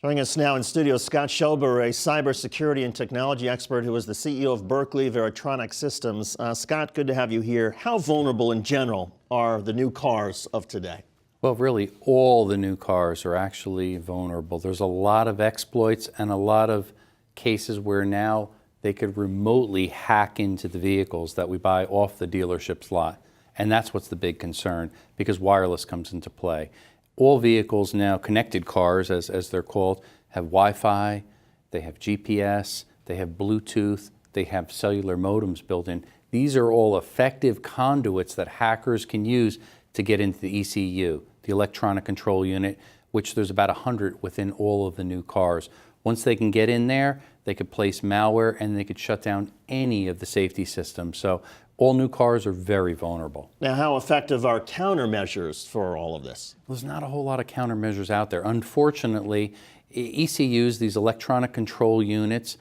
Joining us now in studio, Scott Schober, a cybersecurity and technology expert who is the CEO of Berkeley Veritronic Systems. Scott, good to have you here. How vulnerable in general are the new cars of today? Well, really, all the new cars are actually vulnerable. There's a lot of exploits and a lot of cases where now they could remotely hack into the vehicles that we buy off the dealership's lot. And that's what's the big concern, because wireless comes into play. All vehicles now, connected cars as they're called, have Wi-Fi, they have GPS, they have Bluetooth, they have cellular modems built in. These are all effective conduits that hackers can use to get into the ECU, the electronic control unit, which there's about 100 within all of the new cars. Once they can get in there, they could place malware and they could shut down any of the safety systems. So all new cars are very vulnerable. Now, how effective are countermeasures for all of this? There's not a whole lot of countermeasures out there. Unfortunately, ECUs, these electronic control units,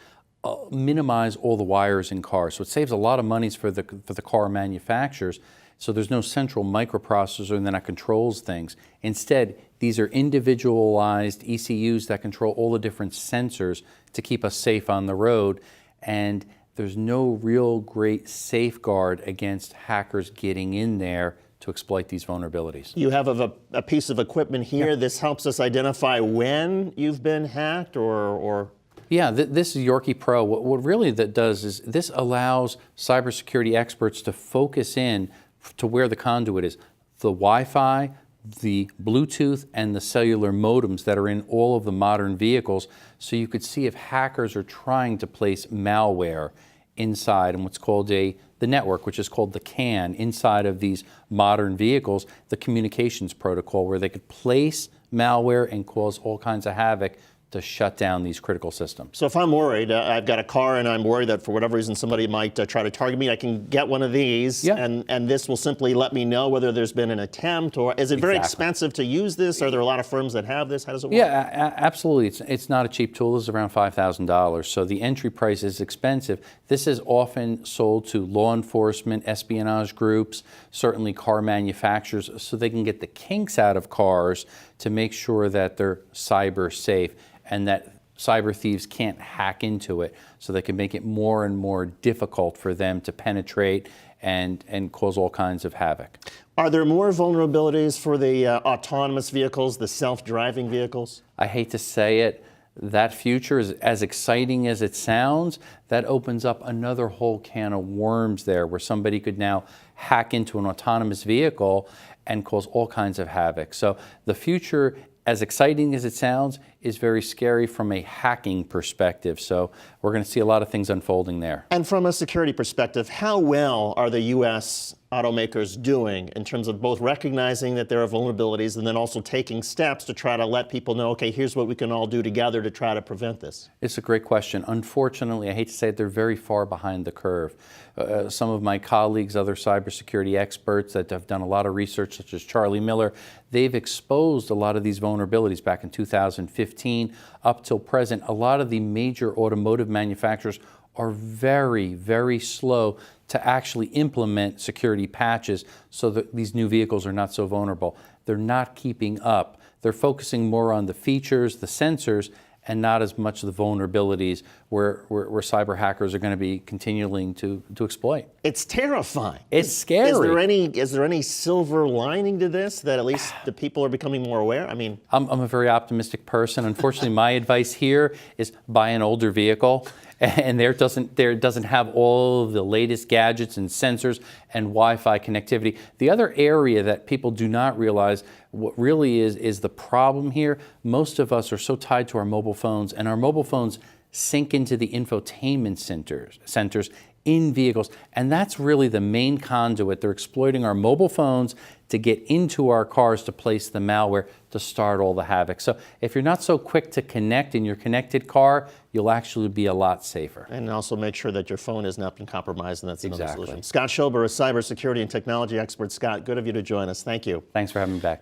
minimize all the wires in cars. So it saves a lot of money for the car manufacturers. So there's no central microprocessor that controls things. Instead, these are individualized ECUs that control all the different sensors to keep us safe on the road. And there's no real great safeguard against hackers getting in there to exploit these vulnerabilities. You have a piece of equipment here. Yep. This helps us identify when you've been hacked or... Yeah, this is Yorkie Pro. What really that does is this allows cybersecurity experts to focus in to where the conduit is. The Wi-Fi, the Bluetooth, and the cellular modems that are in all of the modern vehicles, so you could see if hackers are trying to place malware inside and what's called the network, which is called the CAN, inside of these modern vehicles, the communications protocol, where they could place malware and cause all kinds of havoc to shut down these critical systems. So if I'm worried, I've got a car and I'm worried that for whatever reason somebody might try to target me, I can get one of these, yeah. and this will simply let me know whether there's been an attempt, or is it very expensive to use this? Are there a lot of firms that have this? How does it work? Yeah, absolutely. It's not a cheap tool. It's around $5,000. So the entry price is expensive. This is often sold to law enforcement, espionage groups, certainly car manufacturers, so they can get the kinks out of cars to make sure that they're cyber safe and that cyber thieves can't hack into it, so they can make it more and more difficult for them to penetrate and cause all kinds of havoc. Are there more vulnerabilities for the autonomous vehicles, the self-driving vehicles? I hate to say it, that future is as exciting as it sounds. That opens up another whole can of worms there, where somebody could now hack into an autonomous vehicle and cause all kinds of havoc. So the future, as exciting as it sounds, is very scary from a hacking perspective. So we're going to see a lot of things unfolding there. And from a security perspective, how well are the U.S. automakers doing in terms of both recognizing that there are vulnerabilities and then also taking steps to try to let people know, okay, here's what we can all do together to try to prevent this? It's a great question. Unfortunately, I hate to say it, they're very far behind the curve. Some of my colleagues, other cybersecurity experts that have done a lot of research, such as Charlie Miller, they've exposed a lot of these vulnerabilities back in 2015 up till present. A lot of the major automotive manufacturers are very, very slow to actually implement security patches so that these new vehicles are not so vulnerable. They're not keeping up. They're focusing more on the features, the sensors, and not as much the vulnerabilities where cyber hackers are going to be continuing to exploit. It's terrifying. It's scary. Is there any silver lining to this, that at least the people are becoming more aware? I mean, I'm a very optimistic person. Unfortunately, my advice here is buy an older vehicle, and there doesn't have all of the latest gadgets and sensors and Wi-Fi connectivity. The other area that people do not realize, what really is the problem here, most of us are so tied to our mobile phones, and our mobile phones sync into the infotainment centers in vehicles, and that's really the main conduit. They're exploiting our mobile phones to get into our cars to place the malware to start all the havoc. So if you're not so quick to connect in your connected car, you'll actually be a lot safer. And also make sure that your phone has not been compromised, and that's another Exactly. solution. Scott Schober, a cybersecurity and technology expert. Scott, good of you to join us. Thank you. Thanks for having me back.